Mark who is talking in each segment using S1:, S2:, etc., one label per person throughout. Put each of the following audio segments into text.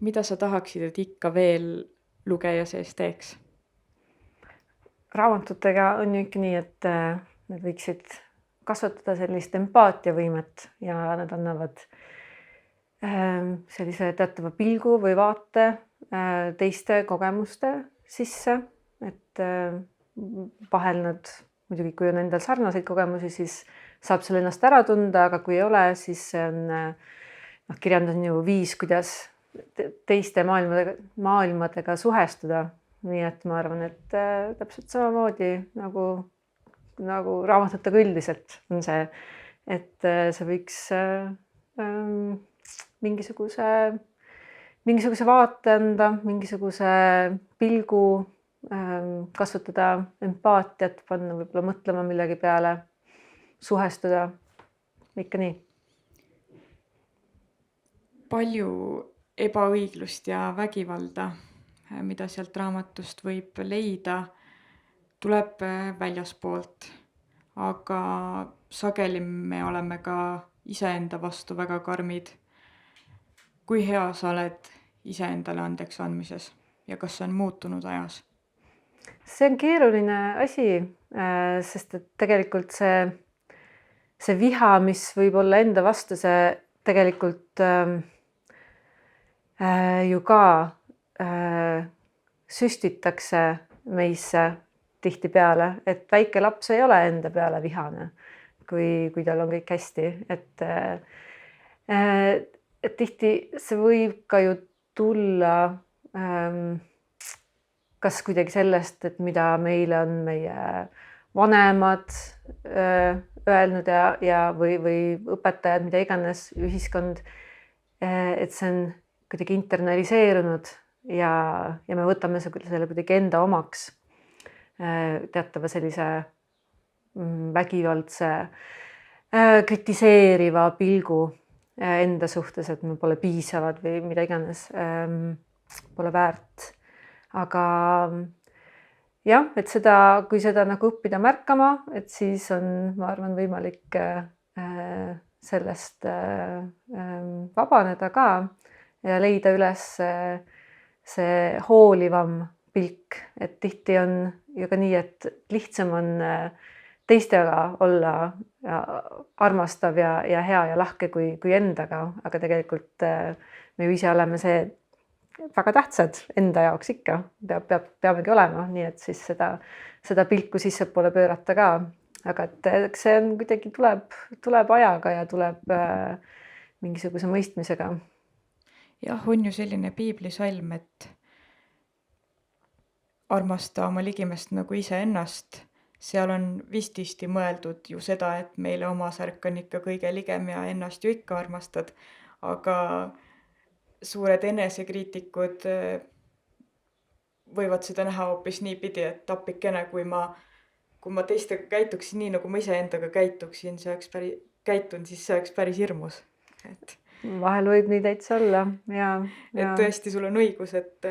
S1: Mida sa tahaksid, et ikka veel lugeja sees teeks?
S2: Raamatutega on ju ikka nii, et need võiksid kasvatada sellist empaatiavõimet ja nad annavad sellise teatava pilgu või vaate teiste kogemuste sisse, et vahel nad muidugi, kui on endal sarnaseid kogemusi, siis saab selle ennast ära tunda, aga kui ei ole, siis see on kirjandus on ju viis, kuidas teiste maailmadega suhestuda. Nii et ma arvan, et täpselt samamoodi nagu raamatutega üldiselt on see, et see võiks mingisuguse vaate anda, mingisuguse pilgu, kasvatada empaatiat, panna võib-olla mõtlema millegi peale, suhestuda, ikka nii.
S1: Palju ebaõiglust ja vägivalda, mida sealt raamatust võib leida, tuleb väljaspoolt, aga sageli me oleme ka iseenda vastu väga karmid. Kui hea sa oled iseendale andeks andmises ja kas see on muutunud ajas?
S2: See on keeruline asi, sest et tegelikult see viha, mis võib olla enda vastu, see tegelikult ju ka süstitakse meisse tihtipeale, et väike laps ei ole enda peale vihane, kui tal on kõik hästi, et tihti see võib ka ju tulla kas kuidagi sellest, et mida meile on meie vanemad öelnud või õpetajad, mida iganes, ühiskond, et see on kuidagi internaliseerunud ja me võtame selle kuidagi enda omaks teatava sellise vägivaldse, kritiseeriva pilgu enda suhtes, et me pole piisavad või mida iganes, pole väärt. Aga jah, et kui seda nagu õppida märkama, et siis on, ma arvan, võimalik sellest vabaneda ka ja leida üles see hoolivam pilk, et tihti on ju ka nii, et lihtsam on teistega olla armastav ja hea ja lahke kui endaga, aga tegelikult me ju ise oleme see väga tähtsad enda jaoks ikka, peamegi olema, nii et siis seda pilku sissepoole pöörata ka, aga et see on kuidagi tuleb ajaga ja tuleb mingisuguse mõistmisega.
S1: Jah, on ju selline piiblisalm, et armasta oma ligimest nagu iseennast. Seal on vististi mõeldud ju seda, et meile oma särk on ikka kõige ligem ja ennast ju ikka armastad, aga suured enesekriitikud võivad seda näha hoopis niipidi, et appikene, kui ma teistega käituksin nii, nagu ma iseendaga käitun, siis see oleks päris hirmus.
S2: Vahel võib nii täitsa olla, ja.
S1: Et tõesti, sul on õigus, et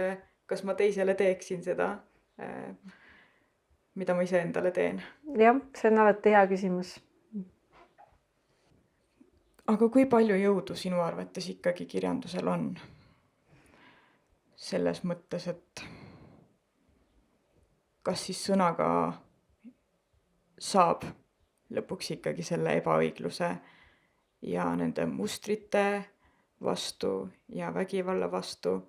S1: kas ma teisele teeksin seda, mida ma iseendale teen.
S2: Jah, see on alati hea küsimus.
S1: Aga kui palju jõudu sinu arvates ikkagi kirjandusel on? Selles mõttes, et kas siis sõnaga saab lõpuks ikkagi selle ebaõigluse ja nende mustrite vastu ja vägivalla vastu?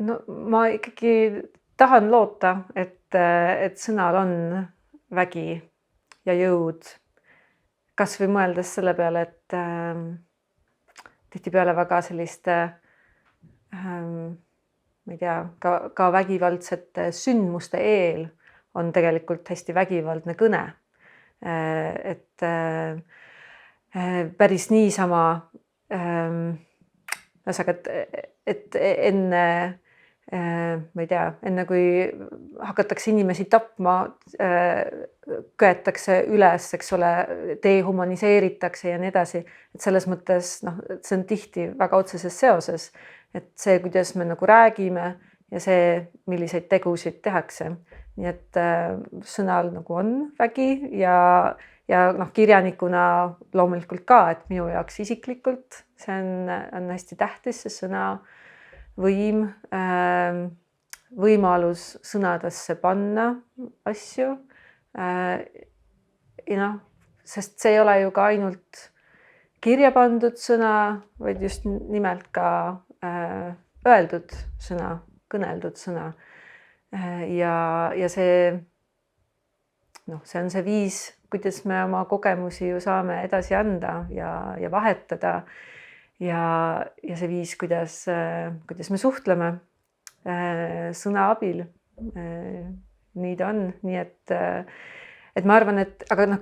S2: No ma ikkagi tahan loota, et sõnal on vägi ja jõud. Kas või mõeldes selle peale, et tihtipeale väga selliste, ma ei tea, ka vägivaldsete sündmuste eel on tegelikult hästi vägivaldne kõne. Et päris niisama, et enne, ma ei tea, enne kui hakatakse inimesi tapma, köetakse üles, eks ole, dehumaniseeritakse ja nii edasi. Et selles mõttes, see on tihti väga otseses seoses, et see, kuidas me nagu räägime ja see, milliseid tegusid tehakse. Nii et sõnal nagu on vägi ja noh, kirjanikuna loomulikult ka, et minu jaoks isiklikult see on hästi tähtis, see sõna võim, võimalus sõnadesse panna asju. Ja noh, sest see ei ole ju ka ainult kirja pandud sõna, vaid just nimelt ka öeldud sõna, kõneldud sõna. Ja see, noh, see on see viis, kuidas me oma kogemusi ju saame edasi anda ja vahetada. Ja see viis, kuidas me suhtleme sõna abil. Nii ta on, nii et ma arvan, et aga noh,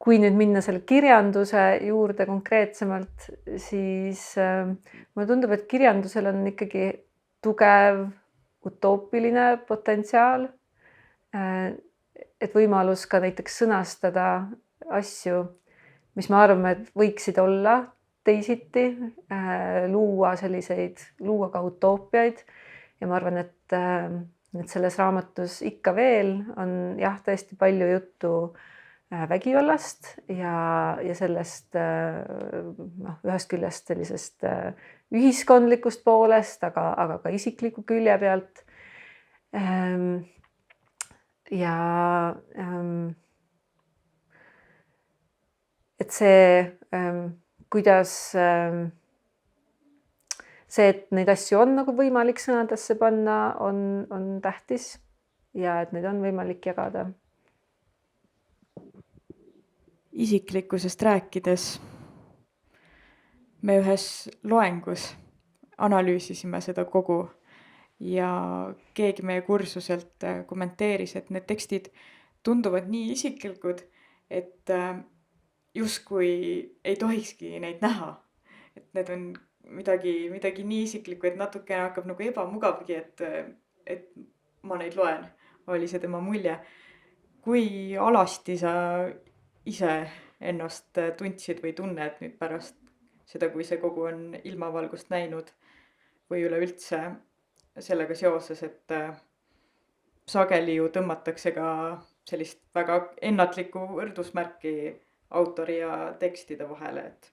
S2: kui nüüd minna selle kirjanduse juurde konkreetsemalt, siis mulle tundub, et kirjandusel on ikkagi tugev utoopiline potentsiaal, et võimalus ka näiteks sõnastada asju, mis ma arvan, et võiksid olla teisiti, luua ka utoopiaid ja ma arvan, et selles raamatus ikka veel on jah, tõesti palju juttu vägivallast ja sellest noh, ühest küljest sellisest ühiskondlikust poolest, aga ka isikliku külje pealt. Ja et see, kuidas see, et neid asju on nagu võimalik sõnadesse panna, on tähtis ja et neid on võimalik jagada.
S1: Isiklikkusest rääkides me ühes loengus analüüsisime seda kogu ja keegi meie kursuselt kommenteeris, et need tekstid tunduvad nii isiklikud, et justkui ei tohikski neid näha. Et need on midagi nii isiklikku, et natukene hakkab nagu ebamugavgi, et ma neid loen, oli see tema mulje. Kui alasti sa ise ennast tundsid või tunned nüüd pärast seda, kui see kogu on ilmavalgust näinud või üleüldse sellega seoses, et sageli ju tõmmatakse ka sellist väga ennatlikku võrdusmärki autori ja tekstide vahele, et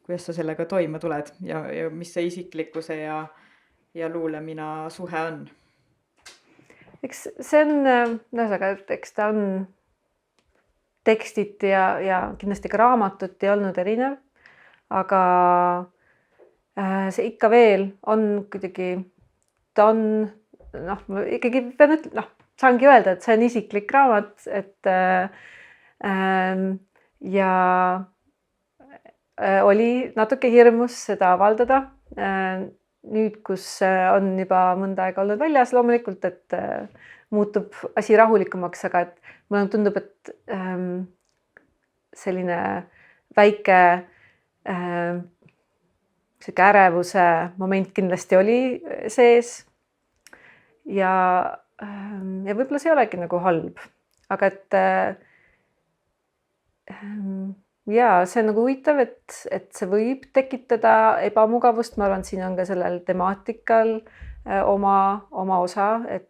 S1: kuidas sa sellega toime tuled ja mis see isiklikkuse ja luulemina suhe on?
S2: Eks see on, eks ta on tekstiti ja kindlasti ka raamatuti olnud erinev, aga see ikka veel on kuidagi, ta on, noh, ma ikkagi pean ütlema, saangi öelda, et see on isiklik raamat, et ja oli natuke hirmus seda avaldada. Nüüd, kus on juba mõnda aega olnud väljas, loomulikult, et muutub asi rahulikumaks, aga et mulle tundub, et selline väike sihuke ärevuse moment kindlasti oli sees ja võib-olla see ei olegi nagu halb, aga et ja see on nagu huvitav, et see võib tekitada ebamugavust, ma arvan, siin on ka sellel temaatikal oma osa, et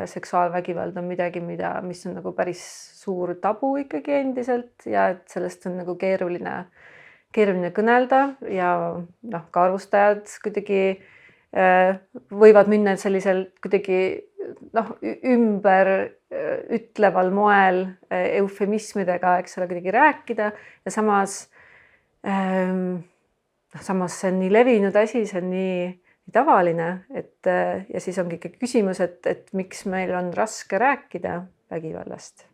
S2: seksuaalvägivald on midagi, mis on nagu päris suur tabu ikkagi endiselt ja et sellest on nagu keeruline kõnelda ja noh, ka arvustajad kuidagi võivad minna sellisel kuidagi noh, ümber ütleval moel eufemismidega, eks ole, kuidagi rääkida ja samas see on nii levinud asi, see on nii tavaline, et ja siis ongi ikka küsimus, et miks meil on raske rääkida vägivallast.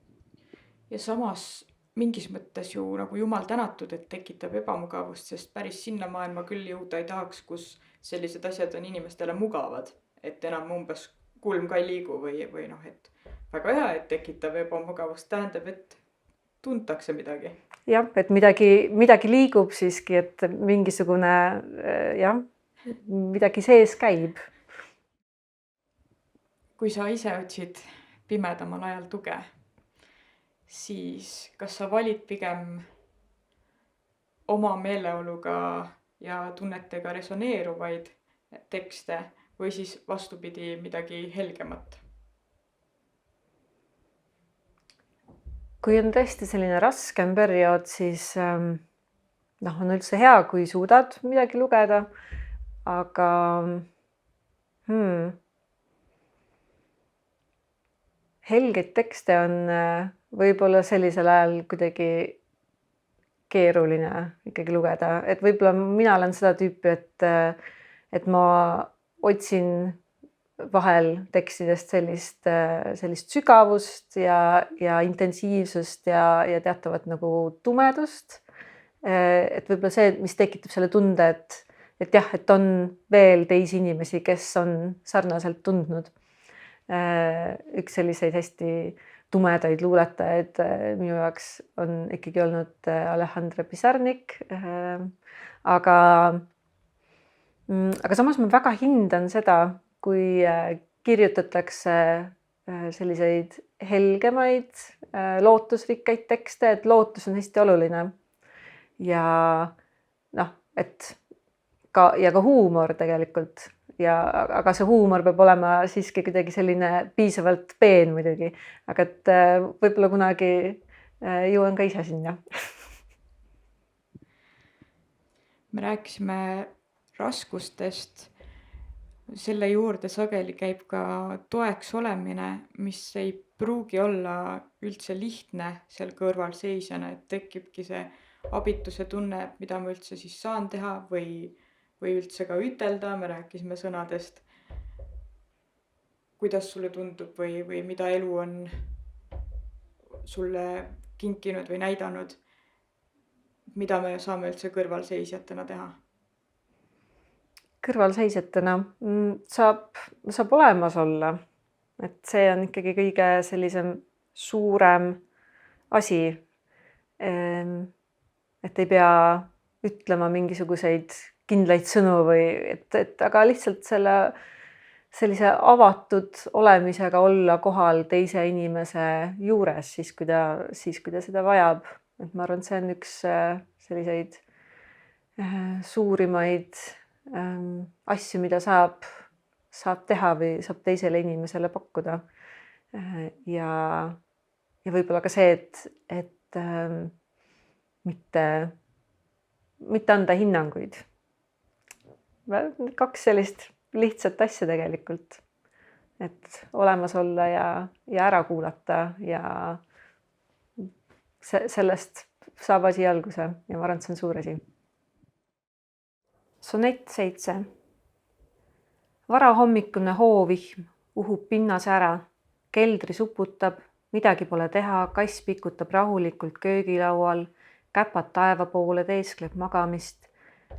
S1: Ja samas mingis mõttes ju nagu jumal tänatud, et tekitab ebamugavust, sest päris sinna maailma küll jõuda ei tahaks, kus sellised asjad on inimestele mugavad, et enam umbes kulm ka ei liigu või noh, et väga hea, et tekitab ebamugavust, tähendab, et tuntakse midagi.
S2: Jah, et midagi liigub siiski, et mingisugune jah, midagi sees käib.
S1: Kui sa ise otsid pimedamal ajal tuge, siis kas sa valid pigem oma meeleoluga ja tunnetega resoneeruvaid tekste või siis vastupidi midagi helgemat?
S2: kui on tõesti selline raskem periood, siis on üldse hea, kui suudad midagi lugeda, aga helgeid tekste on võib-olla sellisel ajal kuidagi keeruline ikkagi lugeda, et võib-olla mina olen seda tüüpi, et ma otsin vahel tekstidest sellist sügavust ja intensiivsust ja teatavat nagu tumedust. Et võib-olla see, mis tekitab selle tunde, et jah, et on veel teisi inimesi, kes on sarnaselt tundnud. Üks selliseid hästi tumedaid luuletajaid minu jaoks on ikkagi olnud Alejandra Pizarnik. Aga samas ma väga hindan seda, kui kirjutatakse selliseid helgemaid, lootusrikkaid tekste, et lootus on hästi oluline. Ja et ka huumor tegelikult. Aga see huumor peab olema siiski kuidagi selline piisavalt peen muidugi. Aga et võib-olla kunagi jõuan ka ise sinna.
S1: Me rääkisime raskustest. Selle juurde sageli käib ka toeks olemine, mis ei pruugi olla üldse lihtne seal kõrval seisjana, et tekibki see abituse tunne, et mida ma üldse siis saan teha või üldse ka ütelda, me rääkisime sõnadest. Kuidas sulle tundub või mida elu on sulle kinkinud või näidanud, mida me saame üldse kõrvalseisjatena teha?
S2: Kõrvalseisjatena saab olemas olla, et see on ikkagi kõige sellisem suurem asi. Et ei pea ütlema mingisuguseid kindlaid sõnu aga lihtsalt sellise avatud olemisega olla kohal teise inimese juures, siis kui ta seda vajab. Et ma arvan, et see on üks selliseid suurimaid asju, mida saab teha või saab teisele inimesele pakkuda. Ja võib-olla ka see, et mitte anda hinnanguid. 2 sellist lihtsat asja tegelikult, et olemas olla ja ära kuulata ja sellest saab asi alguse ja ma arvan, et see on suur asi. Sonett 7. Varahommikune hoovihm uhub pinnase ära, keldri suputab, midagi pole teha, kass pikutab rahulikult köögilaual, käpad taeva poole teeskleb magamist.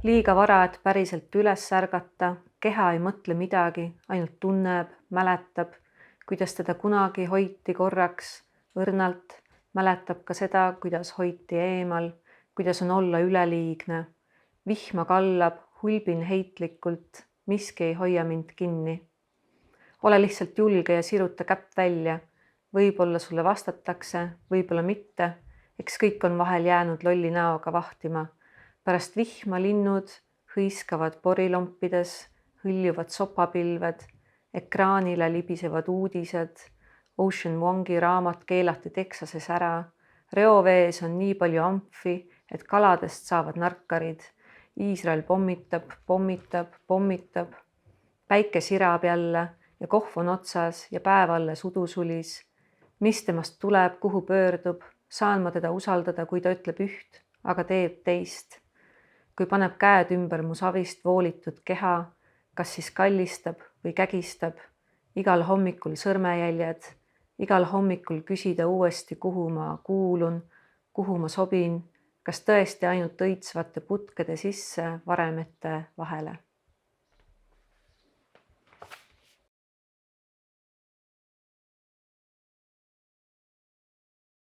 S2: Liiga vara, et päriselt üles ärgata, keha ei mõtle midagi, ainult tunneb, mäletab, kuidas teda kunagi hoiti korraks õrnalt, mäletab ka seda, kuidas hoiti eemal, kuidas on olla üleliigne. Vihma kallab, hulbin heitlikult, miski ei hoia mind kinni. Ole lihtsalt julge ja siruta käpp välja. Võib-olla sulle vastatakse, võib-olla mitte. Eks kõik on vahel jäänud lolli näoga vahtima. Pärast vihma linnud hõiskavad porilompides, hõljuvad sopapilved, ekraanile libisevad uudised. Ocean Wongi raamat keelati Texases ära. Reovees on nii palju ampfi, et kaladest saavad narkarid. Iisrael pommitab. Päike sirab jälle ja kohv on otsas ja päev alles udusulis. Mis temast tuleb, kuhu pöördub, saan ma teda usaldada, kui ta ütleb üht, aga teeb teist. Kui paneb käed ümber mu savist voolitud keha, kas siis kallistab või kägistab, igal hommikul sõrmejäljed, igal hommikul küsida uuesti, kuhu ma kuulun, kuhu ma sobin, kas tõesti ainult õitsvate putkede sisse varemete vahele.